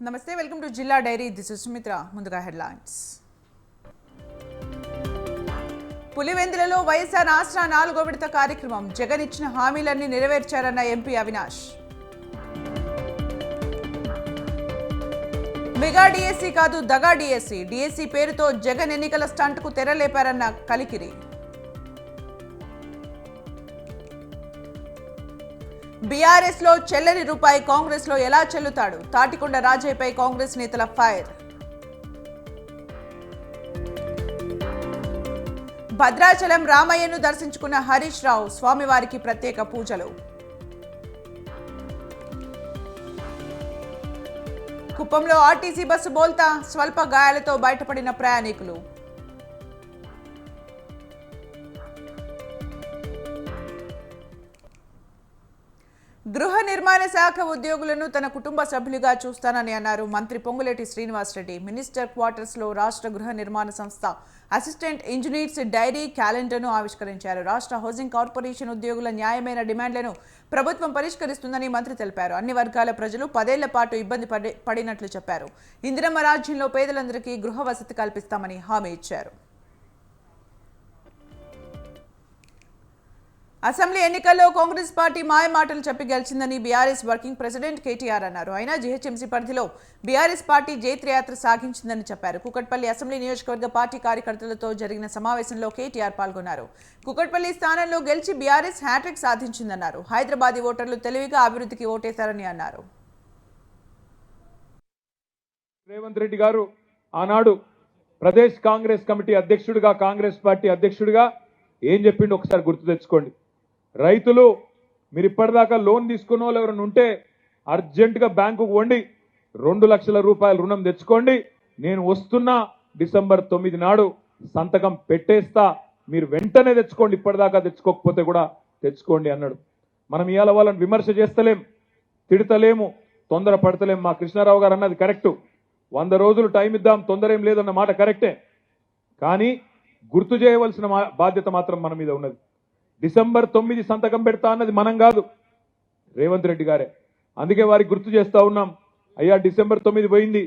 నమస్తే, welcome to జిల్లా dairy. This is Sumitra. ముందుగా హెడ్లైన్స్. పులివెందులలో వైఎస్ఆర్ ఆసరా 4వ విడత కార్యక్రమం. జగన్ ఇచ్చిన హామీలన్నీ నెరవేర్చారన్న ఎంపీ అవినాష్. మెగా డిఎస్సీ కాదు, దగా డిఎస్సీ. డిఎస్సీ పేరుతో జగన్ ఎన్నికల స్టంట్కు తెరలేపారన్న కలికిరి. బీఆర్ఎస్ లో చెల్లని రూపాయి కాంగ్రెస్ లో ఎలా చెల్లుతాడు? తాటికొండ రాజయ్యపై కాంగ్రెస్ నేతల ఫైర్. భద్రాచలం రామయ్యను దర్శించుకున్న హరీష్ రావు. స్వామివారికి ప్రత్యేక పూజలు. కుప్పంలో ఆర్టీసీ బస్సు బోల్తా, స్వల్ప గాయాలతో బయటపడిన ప్రయాణికులు. గృహ నిర్మాణ శాఖ ఉద్యోగులను తన కుటుంబ సభ్యులుగా చూస్తానని అన్నారు మంత్రి పొంగులేటి శ్రీనివాసరెడ్డి. మినిస్టర్ క్వార్టర్స్ లో రాష్ట్ర గృహ నిర్మాణ సంస్థ అసిస్టెంట్ ఇంజనీర్స్ డైరీ క్యాలెండర్ను ఆవిష్కరించారు. రాష్ట్ర హౌసింగ్ కార్పొరేషన్ ఉద్యోగుల న్యాయమైన డిమాండ్లను ప్రభుత్వం పరిష్కరిస్తుందని మంత్రి తెలిపారు. అన్ని వర్గాల ప్రజలు 10 ఏళ్ల పాటు ఇబ్బంది పడినట్లు చెప్పారు. ఇందిరమ్మ రాజ్యంలో పేదలందరికీ గృహ వసతి కల్పిస్తామని హామీ ఇచ్చారు. అసెంబ్లీ ఎన్నికల్లో కాంగ్రెస్ పార్టీ మాయమాటలు చెప్పి గెలిచిందని బీఆర్ఎస్ వర్కింగ్ ప్రెసిడెంట్ కేటీఆర్ అన్నారు. అయినా జీహెచ్ఎంసీ పరిధిలో బీఆర్ఎస్ పార్టీ జైత్రయాత్ర సాగించిందని చెప్పారు. కుకట్పల్లి అసెంబ్లీ నియోజకవర్గ పార్టీ కార్యకర్తలతో జరిగిన సమావేశంలో కేటీఆర్ పాల్గొన్నారు. కుకట్పల్లి స్థానంలో గెలిచి బీఆర్ఎస్ హ్యాట్రిక్ సాధించిందన్నారు. హైదరాబాదీ ఓటర్లు తెలివిగా అభివృద్ధికి ఓటేశారని అన్నారు. రేవంత్ రెడ్డి గారు ఆనాడు ప్రదేశ్ కాంగ్రెస్ కమిటీ అధ్యక్షుడిగా, కాంగ్రెస్ పార్టీ అధ్యక్షుడిగా ఏం చెప్పిండు ఒకసారి గుర్తు తెచ్చుకోండి. రైతులు మీరు ఇప్పటిదాకా లోన్ తీసుకున్న వాళ్ళు ఎవరైనా ఉంటే అర్జెంటుగా బ్యాంకుకు వండి 2 లక్షల రూపాయల రుణం తెచ్చుకోండి, నేను వస్తున్నా డిసెంబర్ 9 నాడు సంతకం పెట్టేస్తా, మీరు వెంటనే తెచ్చుకోండి, ఇప్పటిదాకా తెచ్చుకోకపోతే కూడా తెచ్చుకోండి అన్నాడు. మనం ఇవాళ వాళ్ళని విమర్శ చేస్తలేం, తిడతలేము, తొందర పడతలేం. మా కృష్ణారావు గారు అన్నది కరెక్టు. 100 రోజులు టైం ఇద్దాం, తొందర ఏం లేదన్న మాట కరెక్టే. కానీ గుర్తు చేయవలసిన బాధ్యత మాత్రం మన మీద ఉన్నది. డిసెంబర్ 9 సంతకం పెడతా అన్నది మనం కాదు, రేవంత్ రెడ్డి గారే. అందుకే వారికి గుర్తు చేస్తా ఉన్నాం, అయ్యా డిసెంబర్ 9 పోయింది,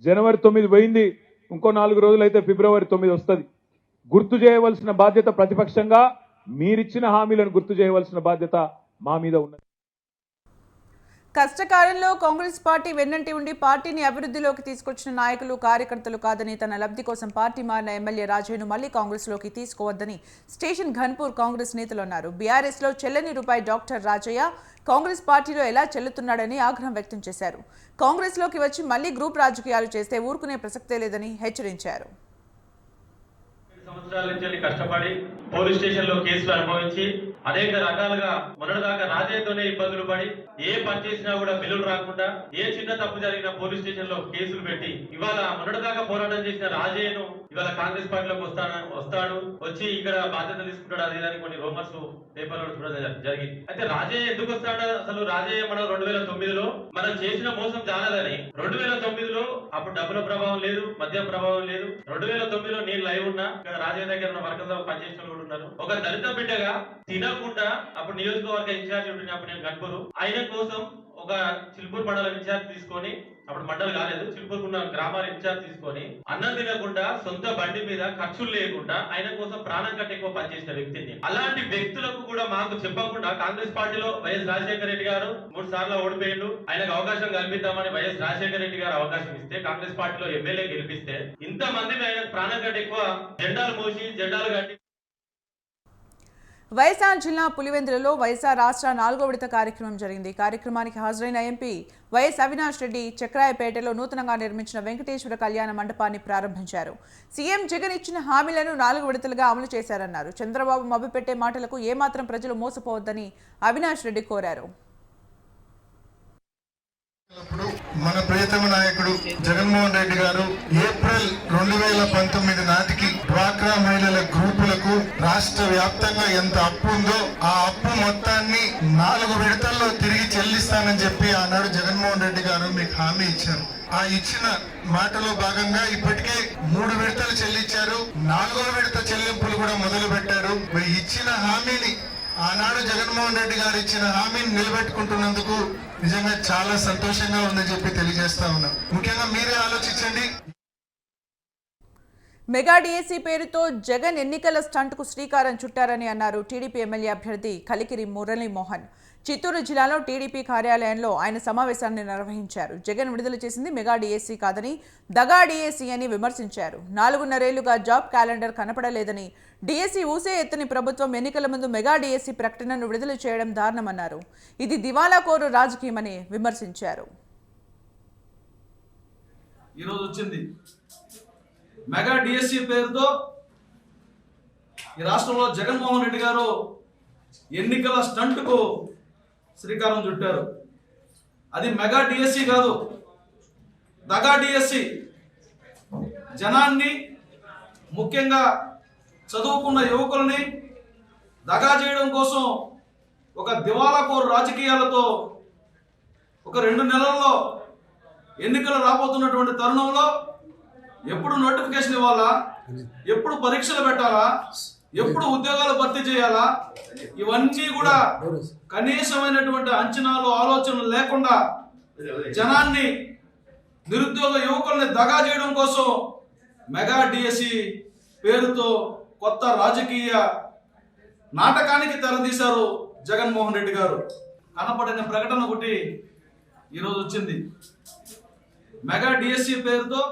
జనవరి 9 పోయింది, ఇంకో 4 రోజులైతే ఫిబ్రవరి 9 వస్తుంది. గుర్తు చేయవలసిన బాధ్యత ప్రతిపక్షంగా మీరిచ్చిన హామీలను గుర్తు చేయవలసిన బాధ్యత మా మీద ఉన్నది. కష్టకాలంలో కాంగ్రెస్ పార్టీ వెన్నంటి ఉండి పార్టీని అభివృద్ధిలోకి తీసుకొచ్చిన నాయకులు, కార్యకర్తలు కాదని, తన లబ్ధి కోసం పార్టీ మారిన ఎమ్మెల్యే రాజయ్యను మళ్లీ కాంగ్రెస్ లోకి తీసుకోవద్దని స్టేషన్ ఘన్పూర్ కాంగ్రెస్ నేతలు అన్నారు. బీఆర్ఎస్ లో చెల్లని రూపాయి డాక్టర్ రాజయ్య కాంగ్రెస్ పార్టీలో ఎలా చెల్లుతున్నాడని ఆగ్రహం వ్యక్తం చేశారు. కాంగ్రెస్ లోకి వచ్చి మళ్లీ గ్రూప్ రాజకీయాలు చేస్తే ఊరుకునే ప్రసక్తే లేదని హెచ్చరించారు. సంవత్సరాల నుంచి కష్టపడి పోలీస్ స్టేషన్ లో కేసులు అనుభవించి అనేక రకాలుగా మొన్నటిదాకా రాజయ్యతోనే ఇబ్బందులు పడి ఏ పని చేసినా కూడా బిల్లులు రాకుండా, ఏ చిన్న తప్పు జరిగిన పోలీస్ స్టేషన్ లో కేసులు పెట్టి ఇవాళ మొన్నటిదాకా పోరాటం చేసిన రాజయ్యను ఇవాళ కాంగ్రెస్ పార్టీలోకి వస్తాడు, వచ్చి ఇక్కడ బాధ్యత తీసుకుంటాడు, అదే దానికి కొన్ని రూమర్స్ పేపర్లో చూడడం జరిగింది. అయితే రాజయ్య ఎందుకు వస్తాడు? అసలు రాజయ్య మనం 2009లో మనం చేసిన మోసం చాలదని 2009లో అప్పుడు డబ్బుల ప్రభావం లేదు, మద్యం ప్రభావం లేదు. 2009లో నేను లైవ్ ఉన్నా, ఇక్కడ రాజయ్య దగ్గర ఉన్న వర్గంలో పనిచేసిన కూడా ఉన్నారు. ఒక దళిత బిడ్డగా తినకుండా అప్పుడు నియోజకవర్గ ఇన్ఛార్జ్ ఉంటున్నప్పుడు నేను కనుపూరు, ఆయన కోసం ఒక చిలుపూరు మండలం ఇన్ఛార్జ్ తీసుకొని, అప్పుడు మండలం కాలేదు, చిలుపూరుకున్న గ్రామాల ఇన్ఛార్జ్ తీసుకొని అన్నం తినకుండా సొంత బండి మీద ఖర్చులు లేకుండా ఆయన కోసం ప్రాణం కంటే ఎక్కువ పనిచేసిన వ్యక్తిని. అలాంటి వ్యక్తులకు కూడా మాకు చెప్పకుండా కాంగ్రెస్ పార్టీలో వైఎస్ రాజశేఖర రెడ్డి గారు 3 సార్లు ఓడిపోయిండు, ఆయనకు అవకాశం కల్పిద్దామని వైఎస్ రాజశేఖర రెడ్డి గారు అవకాశం ఇస్తే, కాంగ్రెస్ పార్టీలో ఎమ్మెల్యే గెలిపిస్తే ఇంతమంది ఆయన ప్రాణం కంటే ఎక్కువ జెండాలు మోసి జెండాలు కట్టి. వైఎస్ఆర్ జిల్లా పులివెందులలో వైఎస్ఆర్ రాష్ట్ర 4వ విడత కార్యక్రమం జరిగింది. కార్యక్రమానికి హాజరైన ఎంపీ వైఎస్ అవినాష్ రెడ్డి చక్రాయపేటలో నూతనంగా నిర్మించిన వెంకటేశ్వర కళ్యాణ మండపాన్ని ప్రారంభించారు. సీఎం జగన్ ఇచ్చిన హామీలను 4 విడతలుగా అమలు చేశారన్నారు. చంద్రబాబు మభ్యపెట్టే మాటలకు ఏమాత్రం ప్రజలు మోసపోవద్దని అవినాష్ రెడ్డి కోరారు. మన ప్రియతమ నాయకుడు జగన్మోహన్ రెడ్డి గారు ఏప్రిల్ 2019 నాటికి డ్వాక్రా మహిళల గ్రూపులకు రాష్ట్ర వ్యాప్తంగా ఎంత అప్పు ఉందో ఆ అప్పు మొత్తాన్ని 4 విడతల్లో తిరిగి చెల్లిస్తానని చెప్పి ఆనాడు జగన్మోహన్ రెడ్డి గారు మీకు హామీ ఇచ్చారు. ఆ ఇచ్చిన మాటలో భాగంగా ఇప్పటికే 3 విడతలు చెల్లించారు, 4వ విడత చెల్లింపులు కూడా మొదలు పెట్టారు. మరి ఇచ్చిన హామీని ఆనాడు జగన్మోహన్ రెడ్డి గారు ఇచ్చిన హామీని నిలబెట్టుకుంటున్నందుకు నిజంగా చాలా సంతోషంగా ఉందని చెప్పి తెలియజేస్తా ఉన్నాం. ముఖ్యంగా మీరే ఆలోచించండి. మెగా డిఎస్సీ పేరుతో జగన్ ఎన్నికల స్టంట్కు శ్రీకారం చుట్టారని అన్నారు టీడీపీ ఎమ్మెల్యే అభ్యర్థి కలికిరి మురళీమోహన్. చిత్తూరు జిల్లాలో టీడీపీ కార్యాలయంలో ఆయన సమావేశాన్ని నిర్వహించారు. జగన్ విడుదల చేసింది మెగా డిఎస్సీ కాదని దగా డిఎస్సీ అని విమర్శించారు. 4.5 ఏళ్లుగా జాబ్ క్యాలెండర్ కనపడలేదని, డిఎస్సీ ఊసే ఎత్తని ప్రభుత్వం ఎన్నికల ముందు మెగా డిఎస్సీ ప్రకటనను విడుదల చేయడం దారుణమన్నారు. ఇది దివాలా కోరు రాజకీయమని విమర్శించారు. ఈరోజు వచ్చింది మెగా డిఎస్సీ పేరుతో ఈ రాష్ట్రంలో జగన్మోహన్ రెడ్డి గారు ఎన్నికల స్టంట్కు శ్రీకారం చుట్టారు. అది మెగా డిఎస్సీ కాదు, దగా డిఎస్సీ. జనాన్ని, ముఖ్యంగా చదువుకున్న యువకుల్ని దగా చేయడం కోసం ఒక దివాలాకోరు రాజకీయాలతో ఒక 2 నెలల్లో ఎన్నికలు రాబోతున్నటువంటి తరుణంలో ఎప్పుడు నోటిఫికేషన్ ఇవ్వాలా, ఎప్పుడు పరీక్షలు పెట్టాలా, ఎప్పుడు ఉద్యోగాలు భర్తీ చేయాలా, ఇవన్నీ కూడా కనీసమైనటువంటి అంచనాలు, ఆలోచనలు లేకుండా జనాన్ని, నిరుద్యోగ యువకుల్ని దగా చేయడం కోసం మెగా డిఎస్సీ పేరుతో కొత్త రాజకీయ నాటకానికి తెరదీశారు జగన్మోహన్ రెడ్డి గారు. కనపడిన ప్రకటన ఒకటి ఈరోజు వచ్చింది. మెగా డిఎస్సీ పేరుతో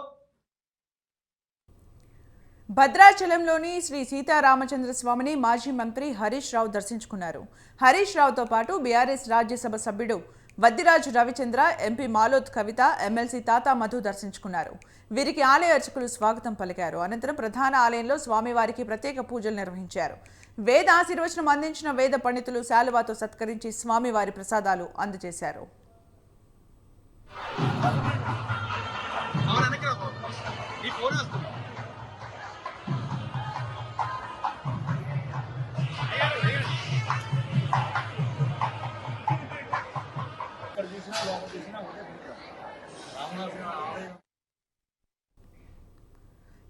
భద్రాచలంలోని శ్రీ సీతారామచంద్ర స్వామిని మాజీ మంత్రి హరీష్ రావు దర్శించుకున్నారు. హరీష్ రావుతో పాటు బీఆర్ఎస్ రాజ్యసభ సభ్యుడు వద్దిరాజు రవిచంద్ర, ఎంపీ మాలోత్ కవిత, ఎమ్మెల్సీ తాతా మధు దర్శించుకున్నారు. వీరికి ఆలయ అర్చకులు స్వాగతం పలికారు. అనంతరం ప్రధాన ఆలయంలో స్వామివారికి ప్రత్యేక పూజలు నిర్వహించారు. వేద ఆశీర్వచనం అందించిన వేద పండితులు శాలువాతో సత్కరించి స్వామివారి ప్రసాదాలు అందజేశారు.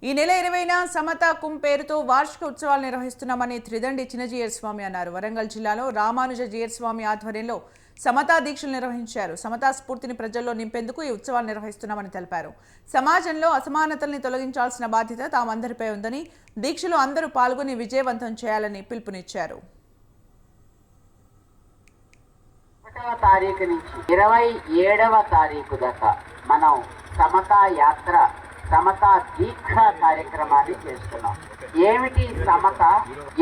ఈ నెల 20న సమతా కుంభ్ పేరుతో వార్షిక ఉత్సవాలు నిర్వహిస్తున్నామని త్రిదండి చిన్నజీయర్ స్వామి అన్నారు. వరంగల్ జిల్లాలో రామానుజ జీయర్ స్వామి ఆధ్వర్యంలో సమతా దీక్షలు నిర్వహించారు. సమతా స్ఫూర్తిని ప్రజల్లో నింపేందుకు ఈ ఉత్సవాలు నిర్వహిస్తున్నామని తెలిపారు. సమాజంలో అసమానతల్ని తొలగించాల్సిన బాధ్యత తామందరిపై ఉందని, దీక్షలో అందరూ పాల్గొని విజయవంతం చేయాలని పిలుపునిచ్చారు. 1వ తారీఖు నుంచి 27వ తారీఖు దాకా మనం సమతా యాత్ర, సమతా దీక్ష కార్యక్రమాన్ని చేస్తున్నాం. ఏమిటి సమత,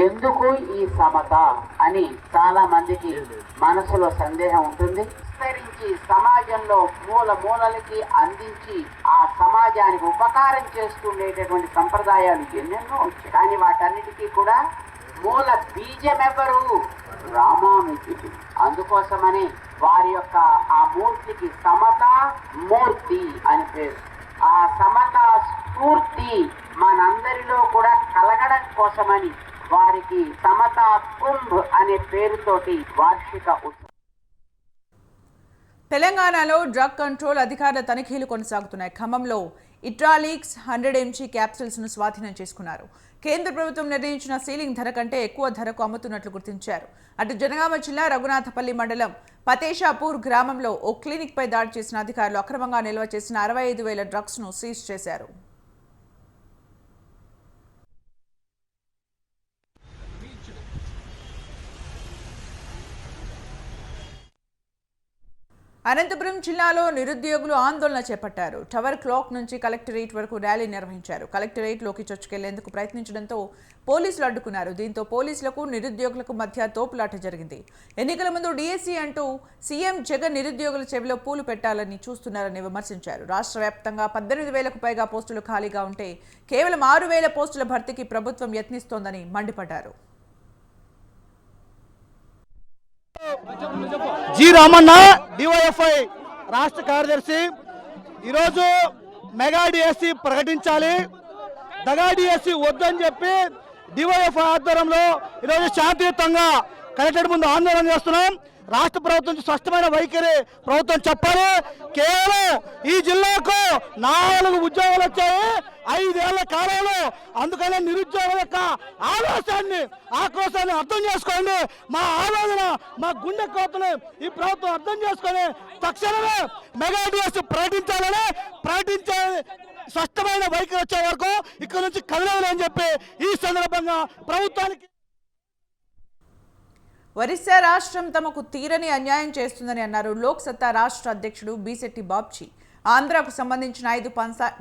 ఎందుకు ఈ సమత అని చాలా మందికి మనసులో సందేహం ఉంటుంది. విస్తరించి సమాజంలో మూలకి అందించి ఆ సమాజానికి ఉపకారం చేస్తుండేటటువంటి సంప్రదాయాలు ఎన్నెన్నో వచ్చాయి. కానీ వాటన్నిటికీ కూడా మూల బీజమెవరు? రామానుజుడు. అందుకోసమని వారి యొక్క ఆ మూర్తికి సమతా మూర్తి అని పేరు. ఆ సమతా స్ఫూర్తి మనందరిలో కూడా కలగడం కోసమని వారికి సమతా కుంభ్ అనే పేరుతోటి వార్షిక ఉత్సవం. తెలంగాణలో డ్రగ్ కంట్రోల్ అధికారుల తనిఖీలు కొనసాగుతున్నాయి. ఖమ్మంలో ఇట్రాలిక్స్ 100 mg క్యాప్సూల్స్ ను స్వాధీనం చేసుకున్నారు. కేంద్ర ప్రభుత్వం నిర్ణయించిన సీలింగ్ ధర కంటే ఎక్కువ ధరకు అమ్ముతున్నట్లు గుర్తించారు. అటు జనగామ జిల్లా రఘునాథపల్లి మండలం పతేషాపూర్ గ్రామంలో ఓ క్లినిక్ పై దాడి చేసిన అధికారులు అక్రమంగా నిల్వ చేసిన 65,000 డ్రగ్స్ ను సీజ్ చేశారు. అనంతపురం జిల్లాలో నిరుద్యోగులు ఆందోళన చేపట్టారు. టవర్ క్లాక్ నుంచి కలెక్టరేట్ వరకు ర్యాలీ నిర్వహించారు. కలెక్టరేట్లోకి చొచ్చుకెళ్లేందుకు ప్రయత్నించడంతో పోలీసులు అడ్డుకున్నారు. దీంతో పోలీసులకు నిరుద్యోగులకు మధ్య తోపులాట జరిగింది. ఎన్నికల ముందు డిఎస్సీ అంటూ సీఎం జగన్ నిరుద్యోగుల చెవిలో పూలు పెట్టాలని చూస్తున్నారని విమర్శించారు. రాష్ట్ర వ్యాప్తంగా 18,000కు పైగా పోస్టులు ఖాళీగా ఉంటే కేవలం 6,000 పోస్టుల భర్తీకి ప్రభుత్వం యత్నిస్తోందని మండిపడ్డారు. జి రామన్న డివైఎఫ్ఐ రాష్ట్ర కార్యదర్శి, ఈరోజు మెగా డిఎస్సీ ప్రకటించాలి, దగా డిఎస్సీ వద్దని చెప్పి డివైఎఫ్ఐ ఆధ్వర్యంలో ఈరోజు శాంతియుతంగా కలెక్టరేట్ ముందు ఆందోళన చేస్తున్నాం. రాష్ట్ర ప్రభుత్వం స్పష్టమైన వైఖరి ప్రభుత్వం చెప్పాలి. కేవలం ఈ జిల్లాకు 4 ఉద్యోగాలు వచ్చాయి 5 ఏళ్ల కాలంలో. అందుకనే నిరుద్యోగుల యొక్క ఆక్రోశాన్ని అర్థం చేసుకోండి. మా ఆవేదన, మా గుండె కోతని ఈ ప్రభుత్వం అర్థం చేసుకొని తక్షణమే మెగా డిఎస్సి ప్రకటించే స్పష్టమైన వైఖరి వచ్చే వరకు ఇక్కడ నుంచి కదలదని చెప్పి ఈ సందర్భంగా ప్రభుత్వానికి. ఒరిస్సా రాష్ట్రం తమకు తీరని అన్యాయం చేస్తుందని అన్నారు లోక్ సత్తా రాష్ట్ర అధ్యక్షుడు బీశెట్టి బాబ్జీ. ఆంధ్రాకు సంబంధించిన 5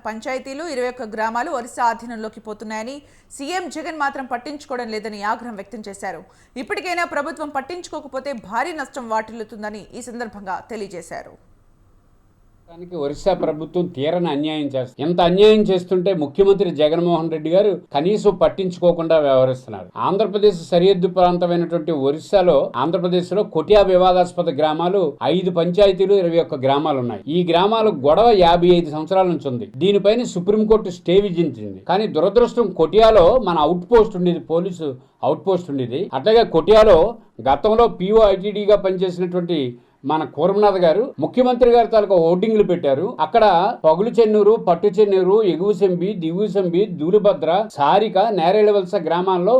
పంచాయతీలు 21 గ్రామాలు ఒరిస్సా ఆధీనంలోకి పోతున్నాయని, సీఎం జగన్ మాత్రం పట్టించుకోవడం లేదని ఆగ్రహం వ్యక్తం చేశారు. ఇప్పటికైనా ప్రభుత్వం పట్టించుకోకపోతే భారీ నష్టం వాటిల్లుతుందని ఈ సందర్భంగా తెలియజేశారు. ఒరిస్సా ప్రభుత్వం తీరని అన్యాయం చేస్తుంది. ఎంత అన్యాయం చేస్తుంటే ముఖ్యమంత్రి జగన్మోహన్ రెడ్డి గారు కనీసం పట్టించుకోకుండా వ్యవహరిస్తున్నారు. ఆంధ్రప్రదేశ్ సరిహద్దు ప్రాంతమైనటువంటి ఒరిస్సాలో ఆంధ్రప్రదేశ్ లో కొటియా వివాదాస్పద గ్రామాలు 5 పంచాయతీలు 21 గ్రామాలు ఉన్నాయి. ఈ గ్రామాలు గొడవ 55 సంవత్సరాల నుంచి ఉంది. దీనిపైన సుప్రీంకోర్టు స్టే విధించింది. కానీ దురదృష్టం కొటియాలో మన అవుట్ పోస్ట్ ఉండేది, పోలీసు అవుట్ పోస్ట్ ఉండేది. అట్లాగే కొటియాలో గతంలో POITDగా పనిచేసినటువంటి మన కూరమనాథ్ గారు ముఖ్యమంత్రి గారి తాలూకా హోర్డింగ్లు పెట్టారు. అక్కడ పగులు చెన్నూరు, పట్టు చెన్నూరు, ఎగువసెంబి, దిగువసెంబి, దూలిభద్ర, సారిక, నేరేళ్లవలస గ్రామాల్లో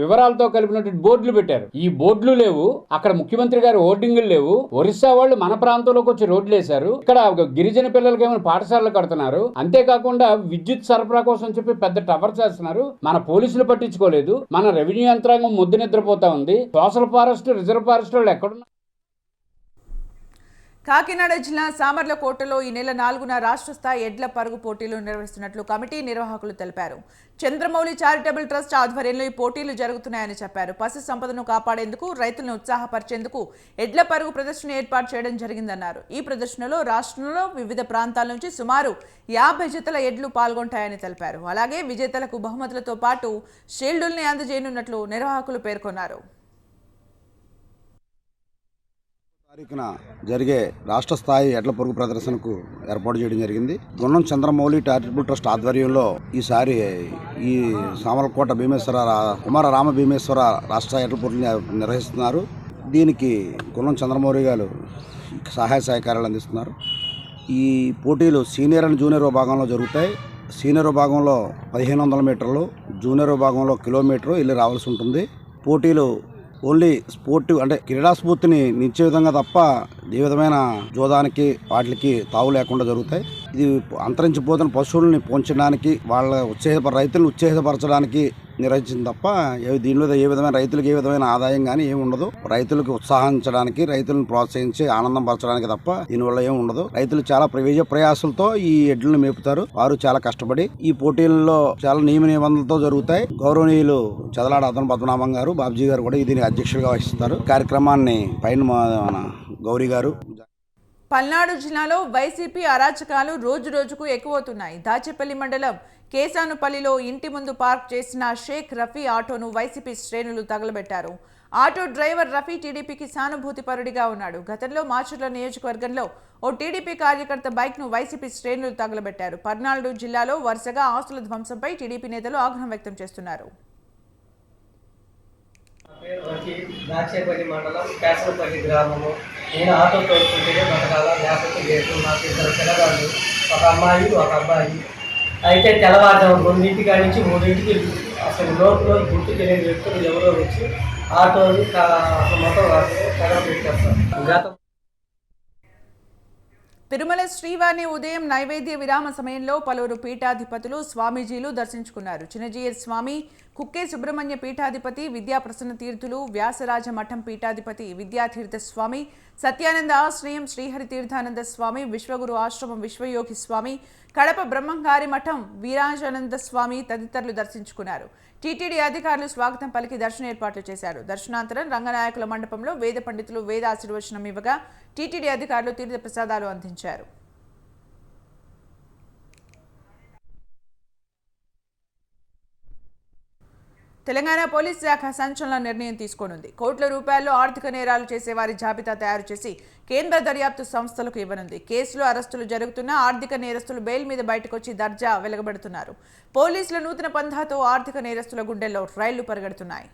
వివరాలతో కలిపినటువంటి బోర్డులు పెట్టారు. ఈ బోర్డులు లేవు, అక్కడ ముఖ్యమంత్రి గారి హోర్డింగ్లు లేవు. ఒరిస్సా వాళ్ళు మన ప్రాంతంలోకి వచ్చి రోడ్లు వేశారు. ఇక్కడ గిరిజన పిల్లలకి ఏమైనా పాఠశాలలు కడుతున్నారు. అంతేకాకుండా విద్యుత్ సరఫరా కోసం చెప్పి పెద్ద టవర్ చేస్తున్నారు. మన పోలీసులు పట్టించుకోలేదు. మన రెవెన్యూ యంత్రాంగం ముద్దు నిద్రపోతా ఉంది. సోషల్ ఫారెస్ట్, రిజర్వ్ ఫారెస్ట్ వాళ్ళు ఎక్కడున్నారు? కాకినాడ జిల్లా సామర్లకోటలో ఈ నెల 4న రాష్ట్ర స్థాయి ఎడ్ల పరుగు పోటీలు నిర్వహిస్తున్నట్లు కమిటీ నిర్వాహకులు తెలిపారు. చంద్రమౌళి చారిటబుల్ ట్రస్ట్ ఆధ్వర్యంలో ఈ పోటీలు జరుగుతున్నాయని చెప్పారు. పశు సంపదను కాపాడేందుకు, రైతులను ఉత్సాహపరిచేందుకు ఎడ్ల పరుగు ప్రదర్శన ఏర్పాటు చేయడం జరిగిందన్నారు. ఈ ప్రదర్శనలో రాష్ట్రంలో వివిధ ప్రాంతాల నుంచి సుమారు 50 జతల ఎడ్లు పాల్గొంటాయని తెలిపారు. అలాగే విజేతలకు బహుమతులతో పాటు షీల్డుల్ని అందజేయనున్నట్లు నిర్వాహకులు పేర్కొన్నారు. తారీఖున జరిగే రాష్ట్ర స్థాయి ఎడ్ల పరుగు ప్రదర్శనకు ఏర్పాటు చేయడం జరిగింది. గున్నం చంద్రమౌళి చారిటబుల్ ట్రస్ట్ ఆధ్వర్యంలో ఈసారి ఈ సామర్లకోట కుమార రామ భీమేశ్వర రాష్ట్ర ఎడ్ల పోటీలు నిర్వహిస్తున్నారు. దీనికి గున్నం చంద్రమౌళి గారు సహాయ సహకారాలు అందిస్తున్నారు. ఈ పోటీలు సీనియర్ అండ్ జూనియర్ విభాగంలో జరుగుతాయి. సీనియర్ విభాగంలో 1500 మీటర్లు, జూనియర్ విభాగంలో కిలోమీటరు వెళ్ళి రావాల్సి ఉంటుంది. పోటీలు ఓన్లీ స్పోర్టివ్ అంటే క్రీడా స్ఫూర్తిని నిచ్చే విధంగా తప్ప ఏ విధమైన జోదానికి వాటికి తావు లేకుండా జరుగుతాయి. ఇది అంతరించిపోతున్న పశువుల్ని పోంచడానికి, రైతులను ఉత్తేజపరచడానికి నిర్వహించింది తప్ప దీనిలో ఏ విధమైన రైతులకు ఏ విధమైన ఆదాయం కానీ ఏమి ఉండదు. రైతులకు ఉత్సాహించడానికి, రైతులను ప్రోత్సహించి ఆనందం పరచడానికి తప్ప దీనివల్ల ఏమి ఉండదు. రైతులు చాలా విజయ ప్రయాసాలతో ఈ ఎడ్లను మేపుతారు. వారు చాలా కష్టపడి ఈ పోటీలలో చాలా నియమ నిబంధనలతో జరుగుతాయి. గౌరవనీయులు చదలాడ అదన పద్మనాభం గారు, బాబ్జీ గారు కూడా దీని అధ్యక్షులుగా వహిస్తారు. కార్యక్రమాన్ని పైన మన గౌరీ గారు. పల్నాడు జిల్లాలో వైసీపీ అరాచకాలు రోజు రోజుకు ఎక్కువవుతున్నాయి. దాచేపల్లి మండలం కేసానుపల్లిలో ఇంటి ముందు పార్క్ చేసిన షేక్ రఫీ ఆటోను వైసీపీ శ్రేణులు తగలబెట్టారు. ఆటో డ్రైవర్ రఫీ టీడీపీకి సానుభూతిపరుడిగా ఉన్నాడు. గతంలో మాచర్ల నియోజకవర్గంలో ఓ టీడీపీ కార్యకర్త బైక్ను వైసీపీ శ్రేణులు తగలబెట్టారు. పల్నాడు జిల్లాలో వరుసగా ఆస్తుల ధ్వంసంపై టీడీపీ నేతలు ఆగ్రహం వ్యక్తం చేస్తున్నారు. దాచేపల్లి మండలం కేసనపల్లి గ్రామము. నేను ఆటో తోడుకుంటేనే బతకాల, లేకపోతే లేదు. నాకు 2 పిల్లగాళ్ళు, ఒక అమ్మాయి ఒక అబ్బాయి. అయితే తెల్లవారుజాము 2 కాడి నుంచి 3 అసలు లోపల గుర్తు తెలియని వ్యక్తులు ఎవరో వచ్చి ఆటోని మొత్తం తగలబెట్టేస్తారు. గతం తిరుమల శ్రీవారిని ఉదయం నైవేద్య విరామ సమయంలో పలువురు పీఠాధిపతులు, స్వామీజీలు దర్శించుకున్నారు. చిన్నజీయర్ స్వామి, కుక్కే సుబ్రహ్మణ్య పీఠాధిపతి, విద్యాప్రసన్న తీర్థులు, వ్యాసరాజ మఠం పీఠాధిపతి విద్యాతీర్థ స్వామి, సత్యానంద ఆశ్రయం శ్రీహరి తీర్థానంద స్వామి, విశ్వగురు ఆశ్రమం విశ్వయోగి స్వామి, కడప బ్రహ్మంగారి మఠం వీరాజానంద స్వామి తదితరులు దర్శించుకున్నారు. టీటీడీ అధికారులు స్వాగతం పలికి దర్శన ఏర్పాట్లు చేశారు. దర్శనాంతరం రంగనాయకుల మండపంలో వేద పండితులు వేద ఆశీర్వచనం ఇవ్వగా టీటీడీ అధికారులు తీర్థ ప్రసాదాలు అందించారు. తెలంగాణ పోలీస్ శాఖ సంచలన నిర్ణయం తీసుకోనుంది. కోట్ల రూపాయల్లో ఆర్థిక నేరాలు చేసే వారి జాబితా తయారు చేసి కేంద్ర దర్యాప్తు సంస్థలకు ఇవ్వనుంది. కేసులు, అరెస్టులు జరుగుతున్న ఆర్థిక నేరస్తులు బెయిల్ మీద బయటకొచ్చి దర్జా వెలగబడుతున్నారు. పోలీసుల నూతన పంథాతో ఆర్థిక నేరస్తుల గుండెల్లో రైళ్లు పరిగెడుతున్నాయి.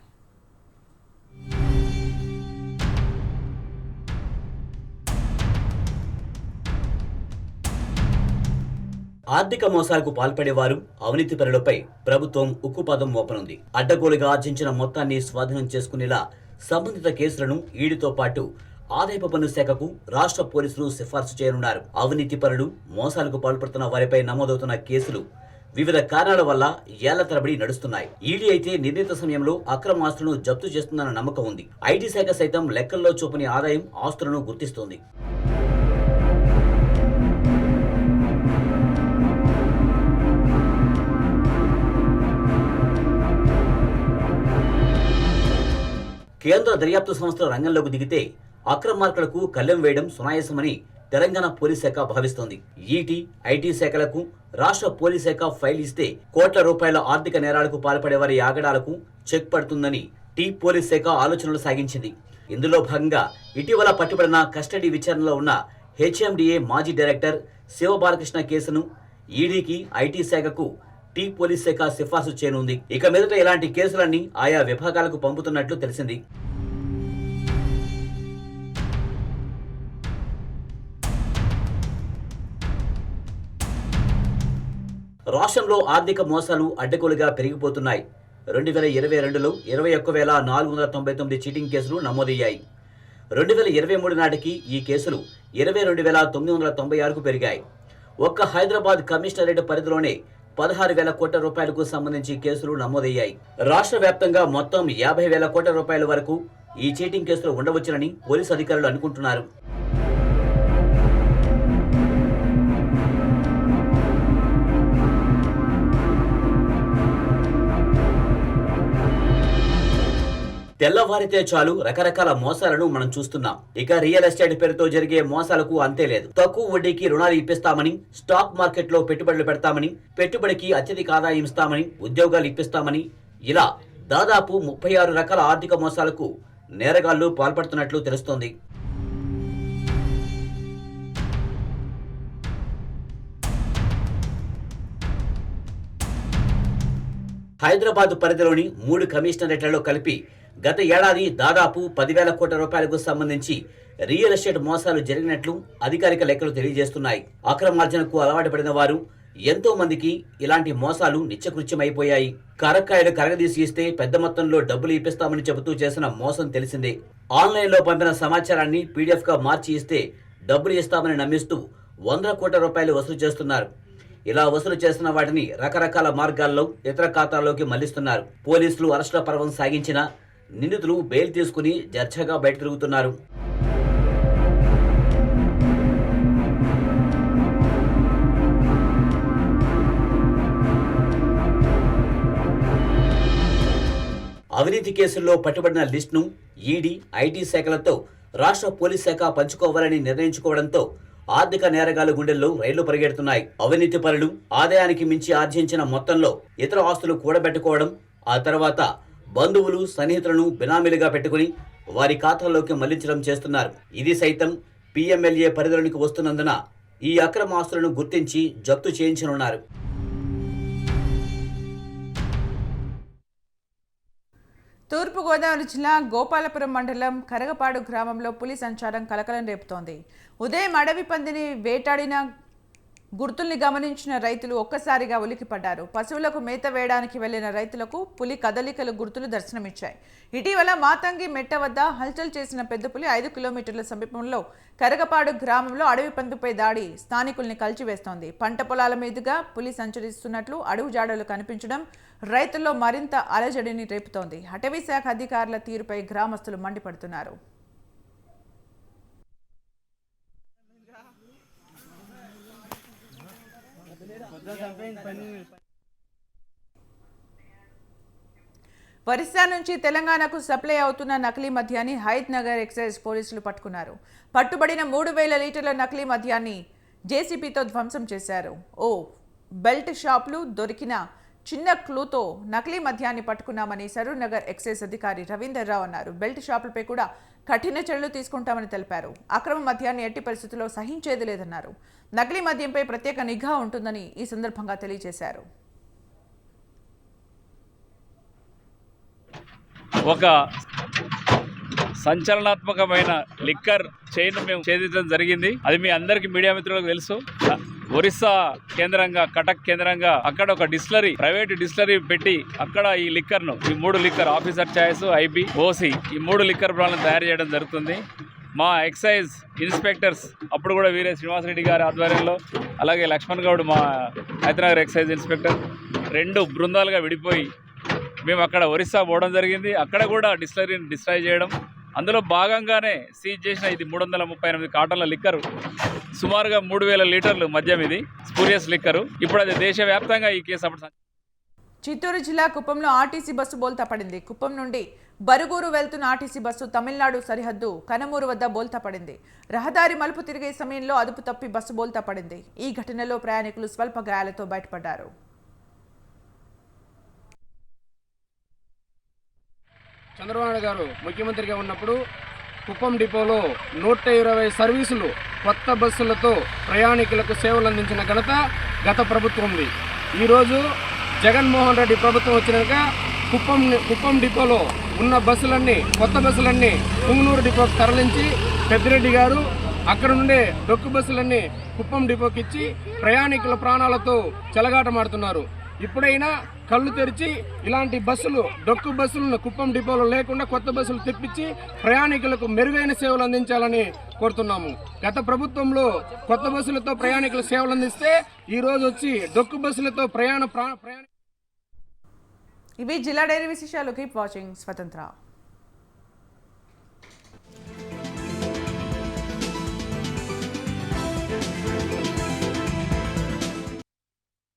ఆర్థిక మోసాలకు పాల్పడేవారు, అవినీతిపరులపై ప్రభుత్వం ఉక్కుపాదం మోపనుంది. అడ్డగోలుగా ఆర్జించిన మొత్తాన్ని స్వాధీనం చేసుకునేలా సంబంధిత కేసులను ఈడీతో పాటు ఆదాయపు పన్ను శాఖకు రాష్ట్ర పోలీసులు సిఫార్సు చేయనున్నారు. అవినీతిపరులు, మోసాలకు పాల్పడుతున్న వారిపై నమోదవుతున్న కేసులు వివిధ కారణాల వల్ల ఏళ్ల తరబడి నడుస్తున్నాయి. ఈడీ అయితే నిర్ణీత సమయంలో అక్రమ ఆస్తులను జప్తు చేస్తుందన్న నమ్మకం ఉంది. ఐటీ శాఖ సైతం లెక్కల్లో చూపని ఆదాయం ఆస్తులను గుర్తిస్తోంది. కేంద్ర దర్యాప్తు సంస్థల రంగంలోకి దిగితే అక్రమార్కులకు కళ్లెం వేయడం సునాయాసమని తెలంగాణ పోలీస్ శాఖ భావిస్తోంది. ఈటీ, ఐటీ శాఖలకు రాష్ట్ర పోలీస్ శాఖ ఫైల్ ఇస్తే కోట్ల రూపాయల ఆర్థిక నేరాలకు పాల్పడే వారి ఆగడాలకు చెక్ పడుతుందని పోలీస్ శాఖ ఆలోచనలు సాగించింది. ఇందులో భాగంగా ఇటీవల పట్టుబడిన కస్టడీ విచారణలో ఉన్న హెచ్ఎండిఏ మాజీ డైరెక్టర్ శివబాలకృష్ణ కేసును ఈడీకి, ఐటీ శాఖకు పోలీస్ శాఖ సిఫార్సు చేయనుంది. ఇక మీదట ఇలాంటి కేసులన్నీ ఆయా విభాగాలకు పంపుతున్నట్లు తెలిసింది. రాష్ట్రంలో ఆర్థిక మోసాలు అడ్డగోలుగా పెరిగిపోతున్నాయి. 2022లో 21,499 చీటింగ్ కేసులు నమోదయ్యాయి. 2023 నాటికి ఈ కేసులు 22,996కు పెరిగాయి. ఒక్క హైదరాబాద్ కమిషనరేట్ పరిధిలోనే 16,000 కోట్ల రూపాయలకు సంబంధించి కేసులు నమోదయ్యాయి. రాష్ట్ర వ్యాప్తంగా మొత్తం 50,000 కోట్ల రూపాయల వరకు ఈ చీటింగ్ కేసులు ఉండవచ్చునని పోలీసు అధికారులు అనుకుంటున్నారు. తెల్లవారితే చాలు రకరకాల మోసాలను మనం చూస్తున్నాం. ఇక రియల్ ఎస్టేట్ పేరుతో జరిగే మోసాలకు అంతే లేదు. తక్కువ వడ్డీకి రుణాలు ఇప్పిస్తామని, స్టాక్ మార్కెట్ లో పెట్టుబడులు పెడతామని, పెట్టుబడికి అత్యధిక ఆదాయం ఇస్తామని, ఉద్యోగాలు ఇప్పిస్తామని, ఇలా దాదాపు 36 రకాల ఆర్థిక మోసాలకు నేరగాళ్లు పాల్పడుతున్నట్లు తెలుస్తోంది. హైదరాబాద్ పరిధిలోని 3 కమిషనరేట్లలో కలిపి గత ఏడాది దాదాపు 10,000 కోట్ల రూపాయలకు సంబంధించి రియల్ ఎస్టేట్ మోసాలు జరిగినట్లు అధికారిక లెక్కలు తెలియజేస్తున్నాయి. అక్రమార్జనకు అలవాటు పడిన వారు ఎంతో మందికి ఇలాంటి మోసాలు నిత్యకృత్యమైపోయాయి. కరక్కాయలు కరగదీసి ఇస్తే పెద్ద మొత్తంలో డబ్బులు ఇప్పిస్తామని చెబుతూ చేసిన మోసం తెలిసిందే. ఆన్లైన్లో పంపిన సమాచారాన్ని పీడిఎఫ్ గా మార్చి ఇస్తే డబ్బులు ఇస్తామని నమ్మిస్తూ 100 కోట్ల రూపాయలు వసూలు చేస్తున్నారు. ఇలా వసూలు చేస్తున్న వాటిని రకరకాల మార్గాల్లో ఇతర ఖాతాల్లోకి మళ్లిస్తున్నారు. పోలీసులు అరెస్టుల పర్వం సాగించిన నిందితులు బెయిల్ తీసుకుని దర్జాగా బయట తిరుగుతున్నారు. అవినీతి కేసుల్లో పట్టుబడిన లిస్టును ఈడీ, ఐటీ శాఖలతో రాష్ట్ర పోలీస్ శాఖ పంచుకోవాలని నిర్ణయించుకోవడంతో ఆర్థిక నేరగాళ్ల గుండెల్లో రైళ్లు పరిగెడుతున్నాయి. అవినీతి పరులు ఆదాయానికి మించి ఆర్జించిన మొత్తంలో ఇతర ఆస్తులు కూడబెట్టుకోవడం, ఆ తర్వాత బంధువులు, సన్నిహితులను బినామీలుగా పెట్టుకుని వారి ఖాతాల్లోకి మళ్లించడం చేస్తున్నారు. ఇది సైతం పిఎంఎల్ఏ పరిధిలోనికి వస్తున్నందున ఈ అక్రమ ఆస్తులను గుర్తించి జప్తు చేయించనున్నారు. తూర్పుగోదావరి జిల్లా గోపాలపురం మండలం కరగపాడు గ్రామంలో పులి సంచారం కలకలం రేపుతోంది. ఉదయం అడవి పందిని వేటాడిన గుర్తుల్ని గమనించిన రైతులు ఒక్కసారిగా ఉలికిపడ్డారు. పశువులకు మేత వేయడానికి వెళ్లిన రైతులకు పులి కదలికలు గుర్తులు దర్శనమిచ్చాయి. ఇటీవల మాతంగి మెట్ట వద్ద హల్చల్ చేసిన పెద్ద పులి 5 కిలోమీటర్ల సమీపంలో కరగపాడు గ్రామంలో అడవి పందుపై దాడి స్థానికుల్ని కలిచివేస్తోంది. పంట పొలాల మీదుగా పులి సంచరిస్తున్నట్లు అడుగు జాడలు కనిపించడం రైతుల్లో మరింత అలజడిని రేపుతోంది. అటవీ శాఖ అధికారుల తీరుపై గ్రామస్తులు మండిపడుతున్నారు. ఒరిస్సా నుంచి తెలంగాణకు సప్లై అవుతున్న నకిలీ మద్యాన్ని హైత్ నగర్ ఎక్సైజ్ పోలీసులు పట్టుకున్నారు. పట్టుబడిన 3,000 లీటర్ల నకిలీ మద్యాన్ని జేసీబీతో ధ్వంసం చేశారు. బెల్ట్ షాపులు దొరికిన చిన్న క్లూతో నకిలీ మద్యాన్ని పట్టుకున్నామని సరూర్ నగర్ ఎక్సైజ్ అధికారి రవీందర్ రావు అన్నారు. బెల్ట్ షాపులపై కూడా కఠిన చర్యలు తీసుకుంటామని తెలిపారు. అక్రమ మద్యాన్ని ఎట్టి పరిస్థితుల్లో సహించేది లేదన్నారు. నకిలీ మద్యంపై ప్రత్యేక నిఘా ఉంటుందని ఈ సందర్భంగా తెలియజేశారు. ఒక సంచలనాత్మకమైన లిక్కర్ చైన్ మేము ఛేదించడం జరిగింది. అది మీ అందరికీ మీడియా మిత్రులకు తెలుసు. ఒరిస్సా కేంద్రంగా, కటక్ కేంద్రంగా అక్కడ ఒక డిస్టిలరీ, ప్రైవేట్ డిస్టిలరీ పెట్టి అక్కడ ఈ లిక్కర్ను, ఈ 3 liquor officer choice, IB, OC, ఈ 3 లిక్కర్ బ్రాండ్లను తయారు చేయడం జరుగుతుంది. మా ఎక్సైజ్ ఇన్స్పెక్టర్స్ అప్పుడు కూడా వీరే శ్రీనివాసరెడ్డి గారి ఆధ్వర్యంలో, అలాగే లక్ష్మణ్ గౌడ్ మా హైదరాబాద్ ఎక్సైజ్ ఇన్స్పెక్టర్ 2 బృందాలుగా విడిపోయి మేము అక్కడ ఒరిస్సా పోవడం జరిగింది. అక్కడ కూడా డిస్టిలరీని డిస్ట్రాయ్ చేయడం, అందులో భాగంగానే సీజ్ చేసిన ఇది 338 కాటన్ల లిక్కరు, సుమారుగా 3000 లీటర్లు మద్యం, ఇది స్పూరియస్ లిక్కరు. ఇప్పుడు అది దేశవ్యాప్తంగా ఈ కేసు అప్పుడు. చిత్తూరు జిల్లా కుప్పంలో ఆర్టీసీ బస్సు బోల్తా పడింది. కుప్పం నుండి బరుగురు వెళ్తున్న ఆర్టీసీ బస్సు తమిళనాడు సరిహద్దు కనమూరు వద్ద బోల్తా పడింది. రహదారి మలుపు తిరిగే సమయంలో అదుపు తప్పి బస్సు బోల్తా పడింది. ఈ ఘటనలో ప్రయాణికులు స్వల్ప గాయాలతో బయటపడ్డారు. చంద్రబాబు గారు ముఖ్యమంత్రిగా ఉన్నప్పుడు కుప్పం డిపోలో 120 సర్వీసులు కొత్త బస్సులతో ప్రయాణికులకు సేవలు అందించిన ఘనత గత ప్రభుత్వంది. ఈరోజు జగన్మోహన్ రెడ్డి ప్రభుత్వం వచ్చినాక కుప్పం డిపోలో ఉన్న బస్సులన్నీ, కొత్త బస్సులన్నీ పుంగనూరు డిపోకి తరలించి పెద్దిరెడ్డి గారు అక్కడ నుండే డొక్కు బస్సులన్నీ కుప్పం డిపోకి ఇచ్చి ప్రయాణికుల ప్రాణాలతో చెలగాటమాడుతున్నారు. ఇప్పుడైనా కళ్ళు తెరిచి ఇలాంటి బస్సులు, డొక్కు బస్సులను కుప్పం డిపోలో లేకుండా కొత్త బస్సులు తెప్పించి ప్రయాణికులకు మెరుగైన సేవలు అందించాలని కోరుతున్నాము. గత ప్రభుత్వంలో కొత్త బస్సులతో ప్రయాణికుల సేవలు అందిస్తే ఈ రోజు వచ్చి డొక్కు బస్సులతో ప్రయాణ ఇవి జిల్లా డైరీ విశేషాలు. కీప్ వాచింగ్ స్వతంత్ర.